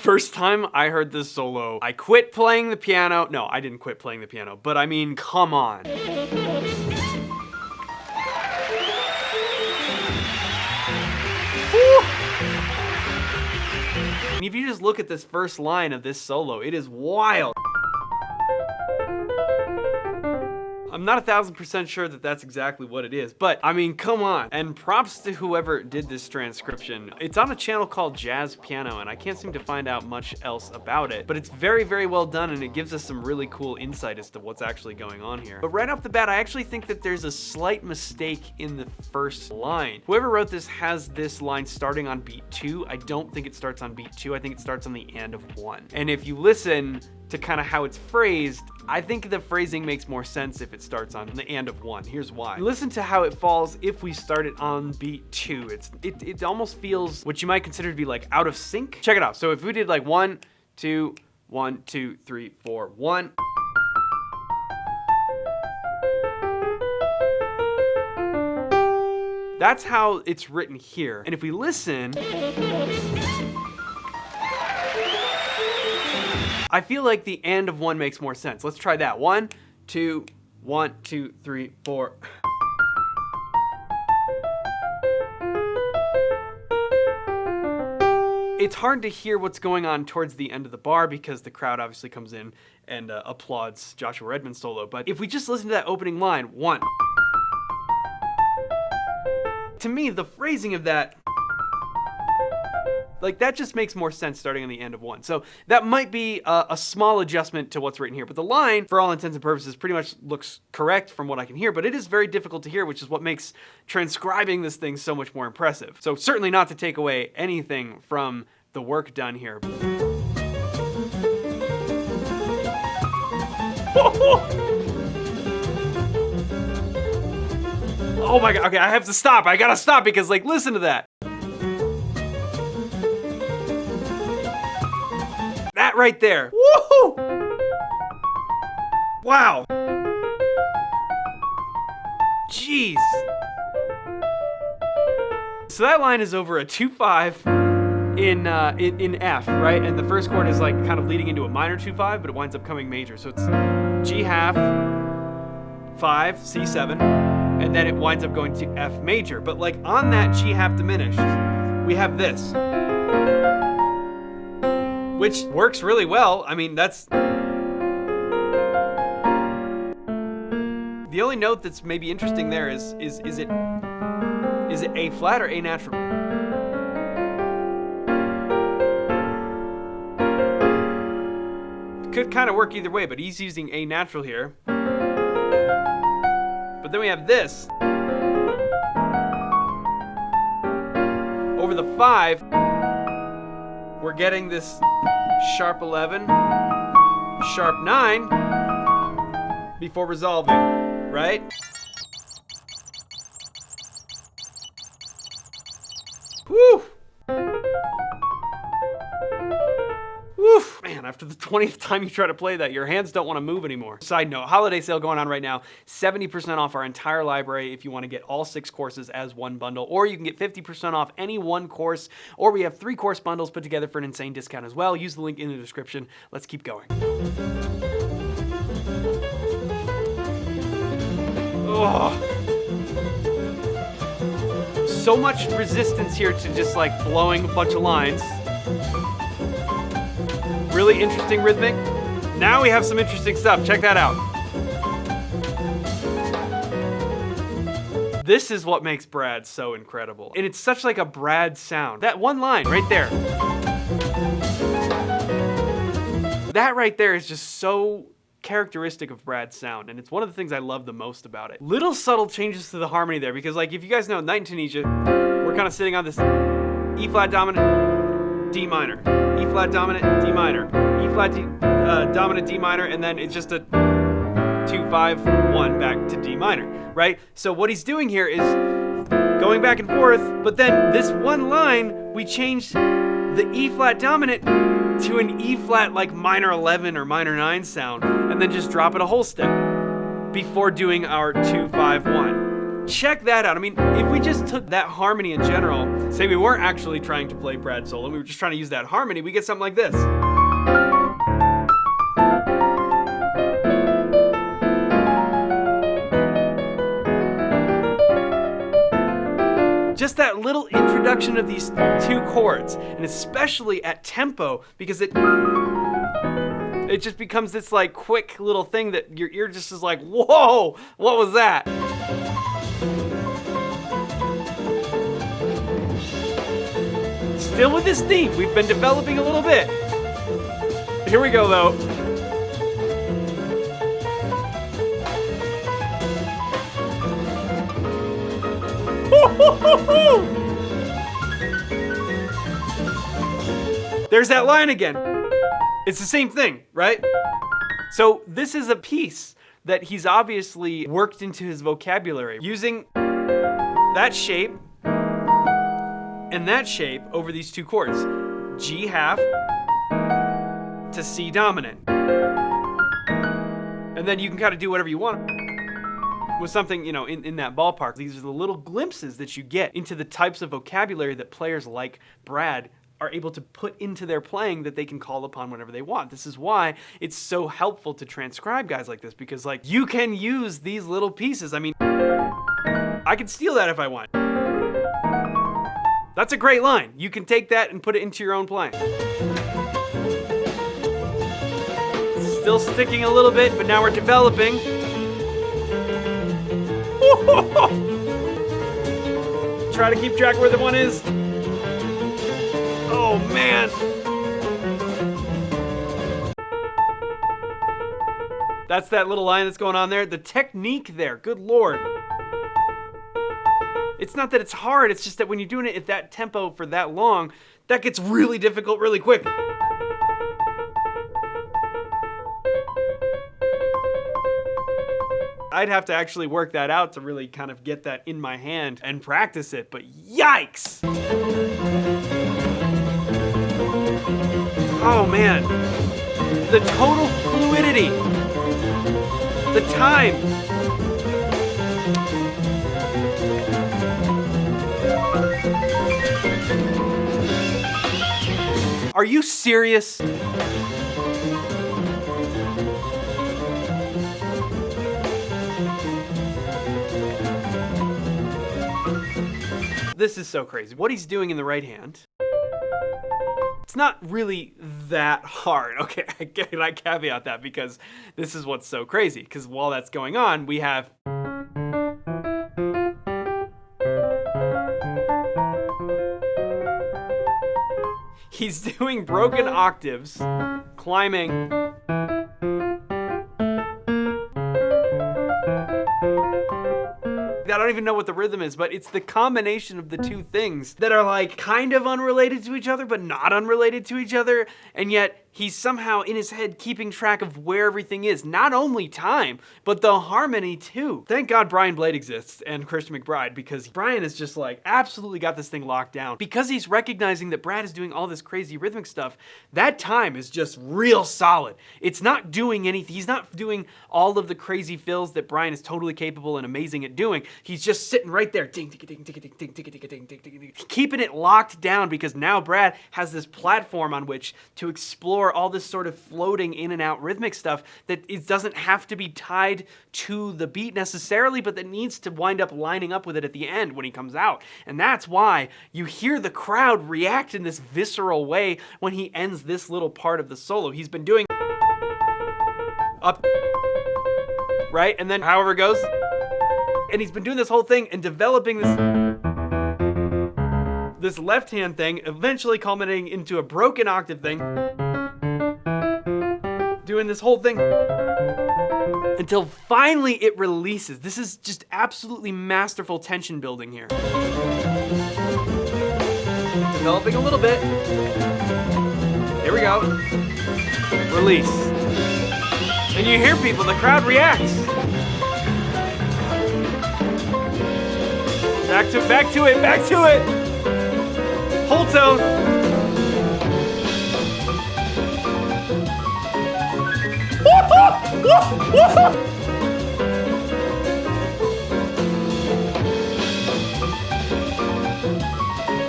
first time I heard this solo, I quit playing the piano. No, I didn't quit playing the piano, but I mean, come on. And if you just look at this first line of this solo, it is wild. I'm not 1,000% sure that that's exactly what it is, but I mean, come on. And props to whoever did this transcription. It's on a channel called Jazz Piano, and I can't seem to find out much else about it, but it's very, very well done, and it gives us some really cool insight as to what's actually going on here. But right off the bat, I actually think that there's a slight mistake in the first line. Whoever wrote this has this line starting on beat 2. I don't think it starts on beat 2. I think it starts on the and of 1. And if you listen to kind of how it's phrased, I think the phrasing makes more sense if it starts on the and of 1. Here's why. Listen to how it falls if we start it on beat 2. It almost feels what you might consider to be like out of sync. Check it out. So if we did like 1, 2, 1, 2, 3, 4, 1. That's how it's written here. And if we listen, I feel like the and of 1 makes more sense. Let's try that. 1, 2, 1, 2, 3, 4. It's hard to hear what's going on towards the end of the bar because the crowd obviously comes in and applauds Joshua Redman's solo. But if we just listen to that opening line, 1. To me, the phrasing of that, like, that just makes more sense starting on the end of 1. So that might be a small adjustment to what's written here. But the line, for all intents and purposes, pretty much looks correct from what I can hear. But it is very difficult to hear, which is what makes transcribing this thing so much more impressive. So certainly not to take away anything from the work done here. Oh my God, okay, I have to stop. I gotta stop because, like, listen to that. That right there. Woohoo! Wow. Jeez. So that line is over a 2-5 in F, right? And the first chord is like kind of leading into a minor 2-5, but it winds up coming major. So it's G half, 5, C7, and then it winds up going to F major. But like on that G half diminished, we have this, which works really well. I mean, that's the only note that's maybe interesting there is it A flat or A natural? Could kind of work either way, but he's using A natural here. But then we have this. Over the 5, we're getting this sharp 11, sharp 9 before resolving, right? Woo! Woof! Man, after the 20th time you try to play that, your hands don't want to move anymore. Side note, holiday sale going on right now, 70% off our entire library if you want to get all 6 courses as one bundle, or you can get 50% off any one course, or we have 3 course bundles put together for an insane discount as well. Use the link in the description. Let's keep going. Oh. So much resistance here to just like blowing a bunch of lines. Really interesting rhythmic. Now we have some interesting stuff. Check that out. This is what makes Brad so incredible. And it's such like a Brad sound. That one line right there. That right there is just so characteristic of Brad's sound, and it's one of the things I love the most about it. Little subtle changes to the harmony there, because like if you guys know Night in Tunisia, we're kind of sitting on this E flat dominant, D minor, E flat dominant, D minor, E flat dominant, D minor, and then it's just a 2, 5, 1 back to D minor, right? So what he's doing here is going back and forth, but then this one line, we changed the E flat dominant to an E flat like minor 11 or minor 9 sound, and then just drop it a whole step before doing our 2, 5, 1. Check that out. I mean, if we just took that harmony in general, say we weren't actually trying to play Brad solo, we were just trying to use that harmony, we get something like this. Just that little introduction of these two chords, and especially at tempo, because it just becomes this like quick little thing that your ear just is like, whoa, what was that? Still with this theme, we've been developing a little bit. Here we go though. There's that line again. It's the same thing, right? So this is a piece that he's obviously worked into his vocabulary using that shape and that shape over these two chords. G half to C dominant. And then you can kind of do whatever you want with something, in that ballpark. These are the little glimpses that you get into the types of vocabulary that players like Brad are able to put into their playing that they can call upon whenever they want. This is why it's so helpful to transcribe guys like this, because you can use these little pieces. I mean, I could steal that if I want. That's a great line. You can take that and put it into your own playing. Still sticking a little bit, but now we're developing. Try to keep track where the one is. Oh man. That's that little line that's going on there. The technique there, good Lord. It's not that it's hard, it's just that when you're doing it at that tempo for that long, that gets really difficult really quick. I'd have to actually work that out to really kind of get that in my hand and practice it, but yikes! Oh man, the total fluidity, the time. Are you serious? This is so crazy. What he's doing in the right hand, it's not really that hard. Okay, I caveat that because this is what's so crazy. Because while that's going on, we have he's doing broken octaves, climbing. I don't even know what the rhythm is, but it's the combination of the two things that are kind of unrelated to each other, but not unrelated to each other. And yet he's somehow in his head keeping track of where everything is. Not only time, but the harmony too. Thank God Brian Blade exists and Christian McBride, because Brian is just absolutely got this thing locked down. Because he's recognizing that Brad is doing all this crazy rhythmic stuff, that time is just real solid. It's not doing anything. He's not doing all of the crazy fills that Brian is totally capable and amazing at doing. He's just sitting right there, ding, ding, ding, ding, ding, ding, ding, ding, ding, ding, ding, keeping it locked down, because now Brad has this platform on which to explore all this sort of floating in and out rhythmic stuff that it doesn't have to be tied to the beat necessarily, but that needs to wind up lining up with it at the end when he comes out. And that's why you hear the crowd react in this visceral way when he ends this little part of the solo. He's been doing up, right? And then however it goes. And he's been doing this whole thing and developing this left hand thing, eventually culminating into a broken octave thing. Doing this whole thing until finally it releases. This is just absolutely masterful tension building here. Developing a little bit. Here we go. Release. And you hear people, the crowd reacts. Back to it, back to it. Whole tone.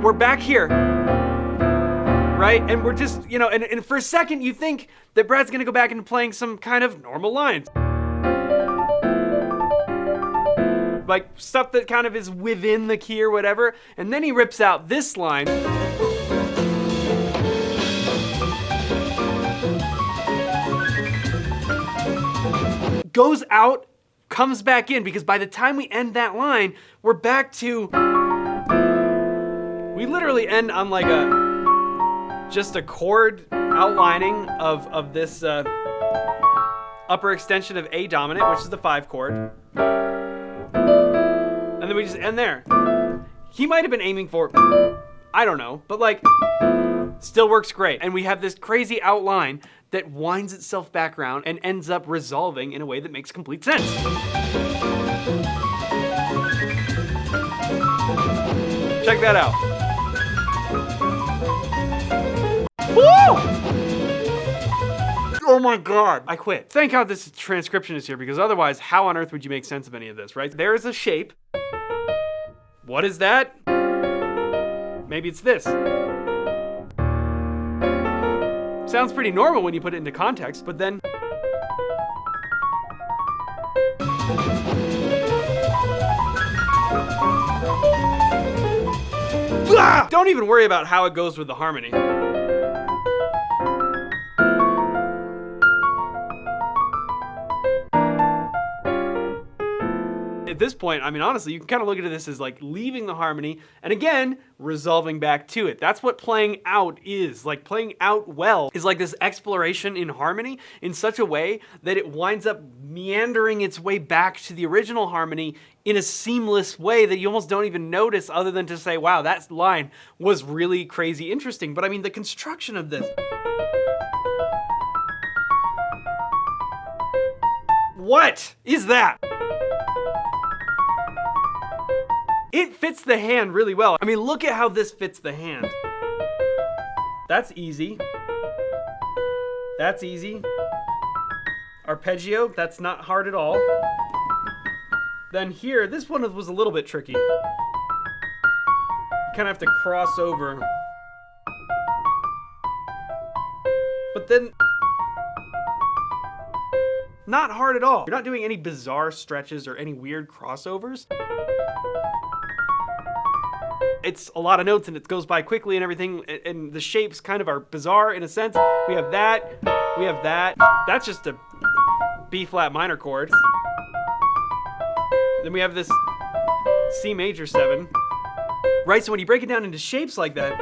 we're back here, right? And we're just, you know, and for a second you think that Brad's gonna go back into playing some kind of normal lines. Like stuff that kind of is within the key or whatever, and then he rips out this line. Goes out, comes back in, because by the time we end that line, we're back to, we literally end on like just a chord outlining of this upper extension of A dominant, which is the 5 chord. And then we just end there. He might have been aiming for, I don't know, but like, still works great. And we have this crazy outline that winds itself back around and ends up resolving in a way that makes complete sense. Check that out. Woo! Oh my God, I quit. Thank God this transcription is here, because otherwise, how on earth would you make sense of any of this, right? There is a shape. What is that? Maybe it's this. Sounds pretty normal when you put it into context, but then don't even worry about how it goes with the harmony. At this point, I mean, honestly, you can kind of look at this as like leaving the harmony and again, resolving back to it. That's what playing out is. Like, playing out well is like this exploration in harmony in such a way that it winds up meandering its way back to the original harmony in a seamless way that you almost don't even notice, other than to say, wow, that line was really crazy interesting. But I mean, the construction of this. What is that? It fits the hand really well. I mean, look at how this fits the hand. That's easy. That's easy. Arpeggio, that's not hard at all. Then here, this one was a little bit tricky. You kind of have to cross over. But then, not hard at all. You're not doing any bizarre stretches or any weird crossovers. It's a lot of notes and it goes by quickly and everything, and the shapes kind of are bizarre in a sense. We have that, we have that. That's just a B flat minor chord. Then we have this C major 7. Right, so when you break it down into shapes like that,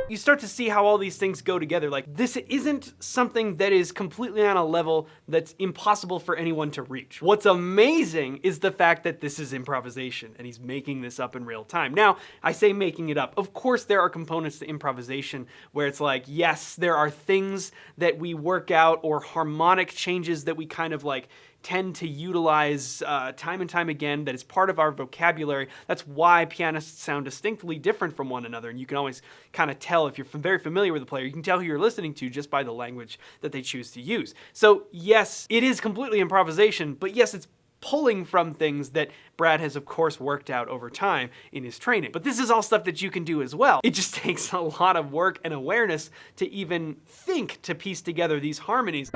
you start to see how all these things go together. Like, this isn't something that is completely on a level that's impossible for anyone to reach. What's amazing is the fact that this is improvisation and he's making this up in real time. Now, I say making it up. Of course, there are components to improvisation where it's like, yes, there are things that we work out or harmonic changes that we kind of like tend to utilize time and time again, that is part of our vocabulary. That's why pianists sound distinctly different from one another, and you can always kind of tell if you're very familiar with the player. You can tell who you're listening to just by the language that they choose to use. So yes, it is completely improvisation, but yes, it's pulling from things that Brad has of course worked out over time in his training. But this is all stuff that you can do as well. It just takes a lot of work and awareness to even think to piece together these harmonies.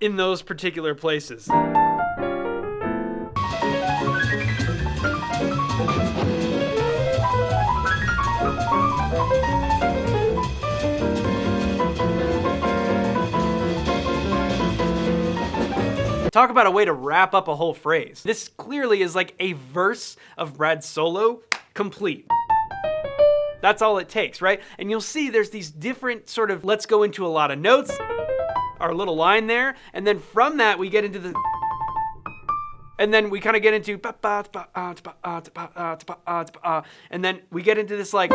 In those particular places. Talk about a way to wrap up a whole phrase. This clearly is like a verse of Brad's solo complete. That's all it takes, right? And you'll see there's these different sort of, let's go into a lot of notes, our little line there, and then from that we get into the, and then we kind of get into, and then we get into this like,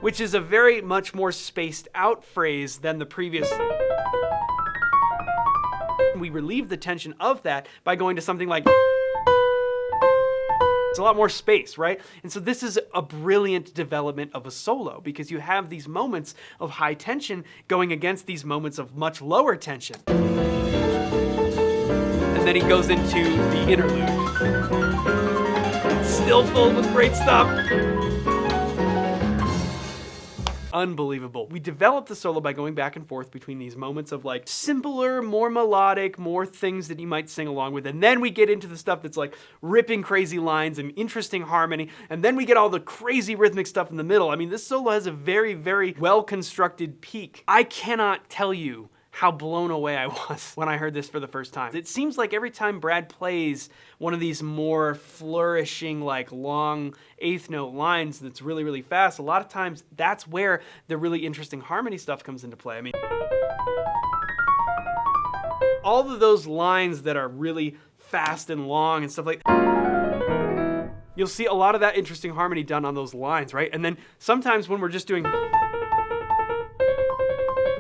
which is a very much more spaced out phrase than the previous. We relieve the tension of that by going to something like, It's a lot more space, right? And so this is a brilliant development of a solo because you have these moments of high tension going against these moments of much lower tension. And then he goes into the interlude. Still filled with great stuff. Unbelievable. We developed the solo by going back and forth between these moments of like simpler, more melodic, more things that you might sing along with. And then we get into the stuff that's like ripping crazy lines and interesting harmony. And then we get all the crazy rhythmic stuff in the middle. I mean, this solo has a very, very well-constructed peak. I cannot tell you how blown away I was when I heard this for the first time. It seems like every time Brad plays one of these more flourishing, like long eighth note lines that's really, really fast, a lot of times that's where the really interesting harmony stuff comes into play. I mean, all of those lines that are really fast and long and stuff like, you'll see a lot of that interesting harmony done on those lines, right? And then sometimes when we're just doing,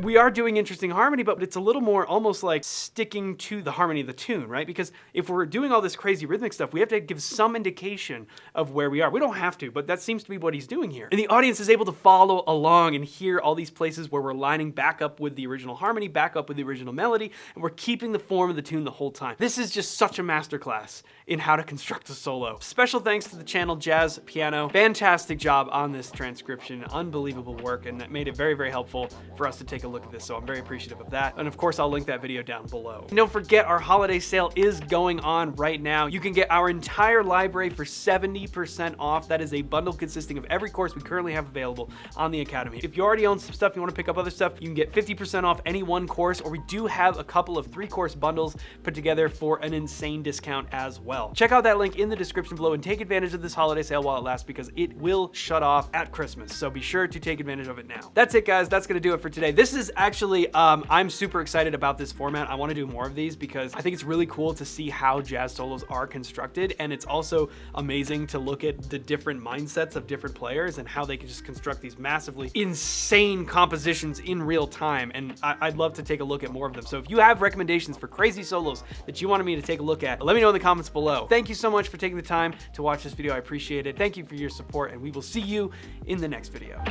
we are doing interesting harmony, but it's a little more almost like sticking to the harmony of the tune, right? Because if we're doing all this crazy rhythmic stuff, we have to give some indication of where we are. We don't have to, but that seems to be what he's doing here. And the audience is able to follow along and hear all these places where we're lining back up with the original harmony, back up with the original melody, and we're keeping the form of the tune the whole time. This is just such a masterclass in how to construct a solo. Special thanks to the channel Jazz Piano. Fantastic job on this transcription. Unbelievable work, and that made it very, very helpful for us to take a look at this, so I'm very appreciative of that. And of course, I'll link that video down below. And don't forget, our holiday sale is going on right now. You can get our entire library for 70% off. That is a bundle consisting of every course we currently have available on the Academy. If you already own some stuff, you want to pick up other stuff, you can get 50% off any one course, or we do have a couple of 3-course bundles put together for an insane discount as well. Check out that link in the description below and take advantage of this holiday sale while it lasts, because it will shut off at Christmas. So be sure to take advantage of it now. That's it, guys. That's gonna do it for today. This is actually, I'm super excited about this format. I want to do more of these because I think it's really cool to see how jazz solos are constructed, and it's also amazing to look at the different mindsets of different players and how they can just construct these massively insane compositions in real time, and I'd love to take a look at more of them. So if you have recommendations for crazy solos that you wanted me to take a look at, let me know in the comments below. Thank you so much for taking the time to watch this video. I appreciate it. Thank you for your support, and we will see you in the next video.